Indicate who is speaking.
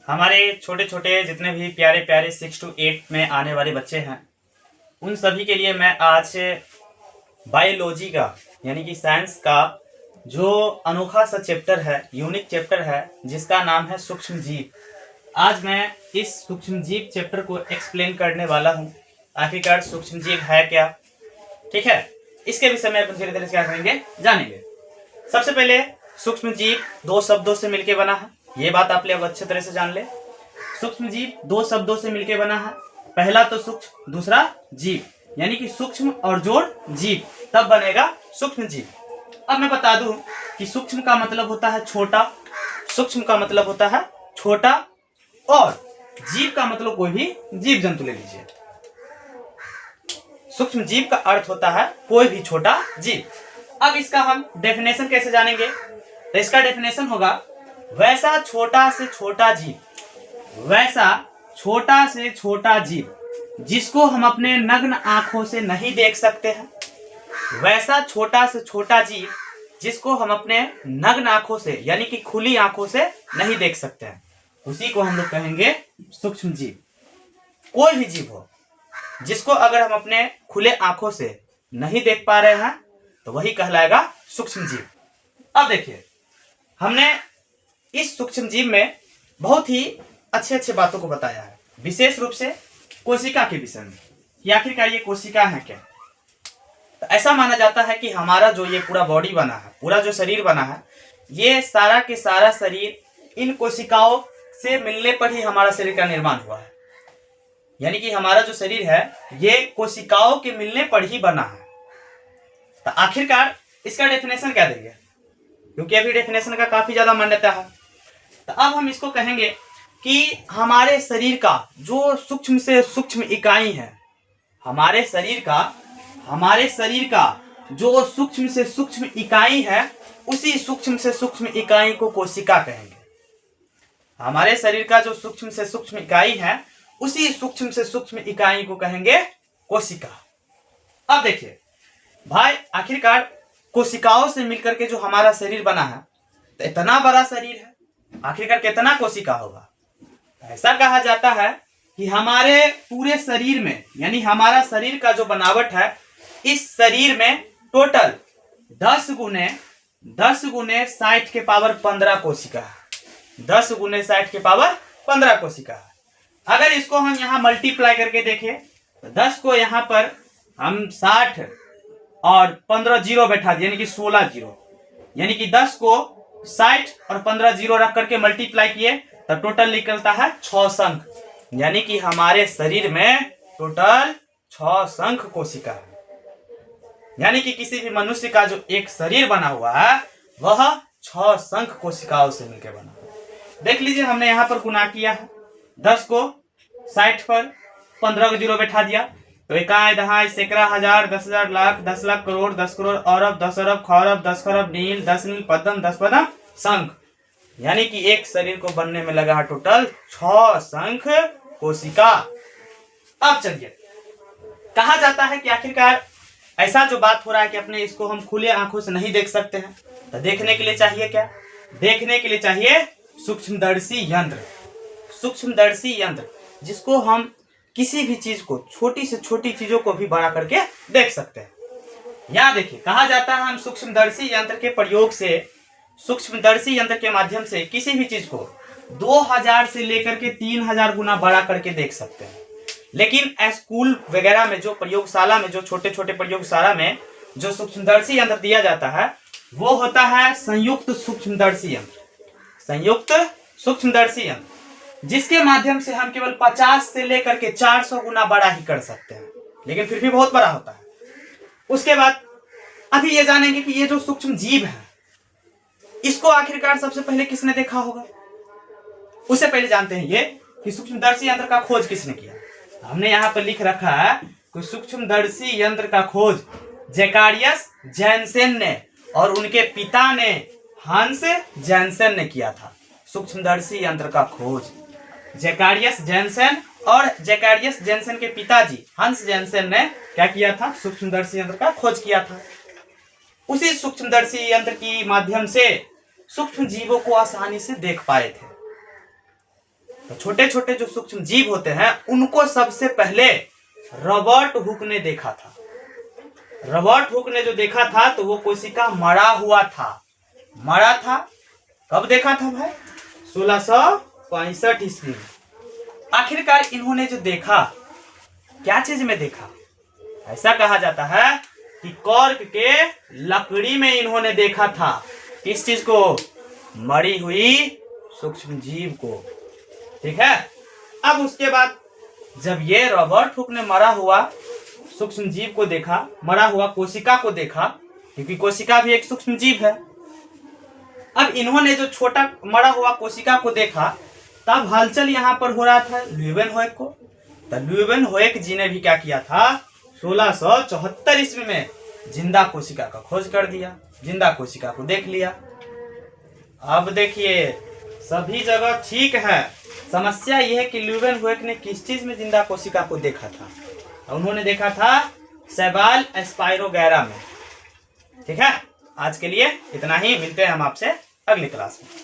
Speaker 1: हमारे छोटे छोटे जितने भी प्यारे प्यारे 6 to 8 में आने वाले बच्चे हैं, उन सभी के लिए मैं आज बायोलॉजी का यानी कि साइंस का जो अनोखा सा चैप्टर है, यूनिक चैप्टर है, जिसका नाम है सूक्ष्म जीव। आज मैं इस सूक्ष्म जीव चैप्टर को एक्सप्लेन करने वाला हूँ। आखिरकार सूक्ष्म जीव है क्या, ठीक है, इसके विषय में अपन धीरे धीरे क्या करेंगे, जानेंगे। सबसे पहले सूक्ष्म जीव दो शब्दों से मिलकर बना है, ये बात आप लोग अच्छे तरह से जान ले। सूक्ष्म जीव दो शब्दों से मिलकर बना है, पहला तो सूक्ष्म, दूसरा जीव, यानी कि सूक्ष्म और जोड़ जीव, तब बनेगा सूक्ष्म जीव। अब मैं बता दूं कि सूक्ष्म का मतलब होता है छोटा, सूक्ष्म का मतलब होता है छोटा, और जीव का मतलब कोई भी जीव जंतु ले लीजिए। सूक्ष्म जीव का अर्थ होता है कोई भी छोटा जीव। अब इसका हम डेफिनेशन कैसे जानेंगे, तो इसका डेफिनेशन होगा वैसा छोटा से छोटा जीव, वैसा छोटा से छोटा जीव जिसको हम अपने नग्न आंखों से नहीं देख सकते हैं, वैसा छोटा से छोटा जीव जिसको हम अपने नग्न आंखों से यानी कि खुली आंखों से नहीं देख सकते हैं, उसी को हम लोग कहेंगे सूक्ष्म जीव। कोई भी जीव हो जिसको अगर हम अपने खुले आंखों से नहीं देख पा रहे हैं तो वही कहलाएगा सूक्ष्म जीव। अब देखिए, हमने इस सूक्ष्म जीव में बहुत ही अच्छे अच्छे बातों को बताया है, विशेष रूप से कोशिका के विषय में कि आखिरकार ये कोशिका है क्या। तो ऐसा माना जाता है कि हमारा जो ये पूरा बॉडी बना है, पूरा जो शरीर बना है, ये सारा के सारा शरीर इन कोशिकाओं से मिलने पर ही हमारा शरीर का निर्माण हुआ है। यानी कि हमारा जो शरीर है ये कोशिकाओं के मिलने पर ही बना है। तो आखिरकार इसका डेफिनेशन क्या देंगे, क्योंकि अभी डेफिनेशन का काफी ज्यादा मान्यता है। तो अब हम इसको कहेंगे कि हमारे शरीर का जो सूक्ष्म से सूक्ष्म इकाई है, हमारे शरीर का जो सूक्ष्म से सूक्ष्म इकाई है, उसी सूक्ष्म से सूक्ष्म इकाई को कोशिका कहेंगे। हमारे शरीर का जो सूक्ष्म से सूक्ष्म इकाई है, उसी सूक्ष्म से सूक्ष्म इकाई को कहेंगे कोशिका। अब देखिए भाई, आखिरकार कोशिकाओं से मिलकर के जो हमारा शरीर बना है, तो इतना बड़ा शरीर है, आखिरकार कितना कोशिका होगा। ऐसा कहा जाता है कि हमारे पूरे शरीर में, यानी हमारा शरीर का जो बनावट है, इस शरीर में टोटल 10 गुने 60 के पावर 15 कोशिका है। 10 गुने 60 के पावर 15 कोशिका है। अगर इसको हम यहाँ मल्टीप्लाई करके देखें तो 10 को यहाँ पर हम 60 और 15 जीरो बैठा दिए, यानी कि 16 जीरो, यानी कि 10 को 60 और 15 जीरो रख करके मल्टीप्लाई किए तो टोटल निकलता है 6 संख, यानी कि हमारे शरीर में टोटल 6 संख कोशिका है। यानी कि किसी भी मनुष्य का जो एक शरीर बना हुआ है वह 6 संख कोशिकाओं से मिलकर बना। देख लीजिए, हमने यहाँ पर गुना किया है, 10 को 60 पर 15 को जीरो बैठा दिया, तो इकाई दहाई सैकड़ा हजार 10,000 लाख 10 लाख करोड़ 10 करोड़ अरब 10 अरब खरब 10 खरब नील 10 नील पद्म 10 पद्म संख, यानी कि एक शरीर को बनने में लगा है टोटल 6 संख कोशिका। अब चलिए, कहा जाता है कि आखिरकार ऐसा जो बात हो रहा है कि अपने इसको हम खुले आंखों से नहीं देख सकते हैं, तो देखने के लिए चाहिए क्या, देखने के लिए चाहिए सूक्ष्मदर्शी यंत्र। सूक्ष्मदर्शी यंत्र जिसको हम किसी भी चीज को, छोटी से छोटी चीजों को भी बड़ा करके देख सकते हैं। यहाँ देखिए, कहा जाता है हम सूक्ष्मदर्शी यंत्र के प्रयोग से, सूक्ष्मदर्शी यंत्र के माध्यम से किसी भी चीज को 2000 से लेकर के 3000 गुना बड़ा करके देख सकते हैं। लेकिन स्कूल वगैरह में, जो प्रयोगशाला में, जो छोटे छोटे प्रयोगशाला में जो सूक्ष्मदर्शी यंत्र दिया जाता है वो होता है संयुक्त सूक्ष्मदर्शी यंत्र। संयुक्त सूक्ष्मदर्शी यंत्र जिसके माध्यम से हम केवल 50 से लेकर के 400 गुना बड़ा ही कर सकते हैं, लेकिन फिर भी बहुत बड़ा होता है। उसके बाद अभी ये जानेंगे कि ये जो सूक्ष्म जीव है, इसको आखिरकार सबसे पहले किसने देखा होगा। उससे पहले जानते हैं ये कि सूक्ष्मदर्शी यंत्र का खोज किसने किया। हमने यहाँ पर लिख रखा है कि सूक्ष्मदर्शी यंत्र का खोज जैकारियस जैनसेन ने और उनके पिता ने हंस जैनसेन ने किया था। सूक्ष्मदर्शी यंत्र का खोज जैकारियस जैनसेन और जैकारियस जैनसेन के पिताजी हंस जैनसेन ने क्या किया था, सूक्ष्मदर्शी यंत्र का खोज किया था। उसी सूक्ष्मदर्शी यंत्र की माध्यम से सूक्ष्म जीवों को आसानी से देख पाए थे। तो छोटे छोटे जो सूक्ष्म जीव होते हैं उनको सबसे पहले रॉबर्ट हुक ने देखा था। रॉबर्ट हुक ने जो देखा था तो वो कोशिका मरा हुआ था। मरा था कब देखा था भाई? 1665 ईस्वी में। आखिरकार इन्होंने जो देखा, क्या चीज में देखा? ऐसा कहा जाता है कि कॉर्क के लकड़ी में इन्होंने देखा था। किस चीज को? मरी हुई सूक्ष्म जीव को। ठीक है। अब उसके बाद जब ये रॉबर्ट हुक ने मरा हुआ सूक्ष्म जीव को देखा, मरा हुआ कोशिका को देखा, क्योंकि कोशिका भी एक सूक्ष्म जीव है। अब इन्होंने जो छोटा मरा हुआ कोशिका को देखा, तब हलचल यहाँ पर हो रहा था ल्यूवेनहोइक को। तो ल्यूवेनहोइक जी ने भी क्या किया था? 1674 ईस्वी में जिंदा कोशिका का खोज कर दिया, जिंदा कोशिका को देख लिया। अब देखिए सभी जगह ठीक है, समस्या यह है कि ल्यूवेनहोइक ने किस चीज में जिंदा कोशिका को देखा था? उन्होंने देखा था सेबाल स्पाइरोगैरा में। ठीक है, आज के लिए इतना ही। मिलते हैं हम आपसे अगली क्लास में।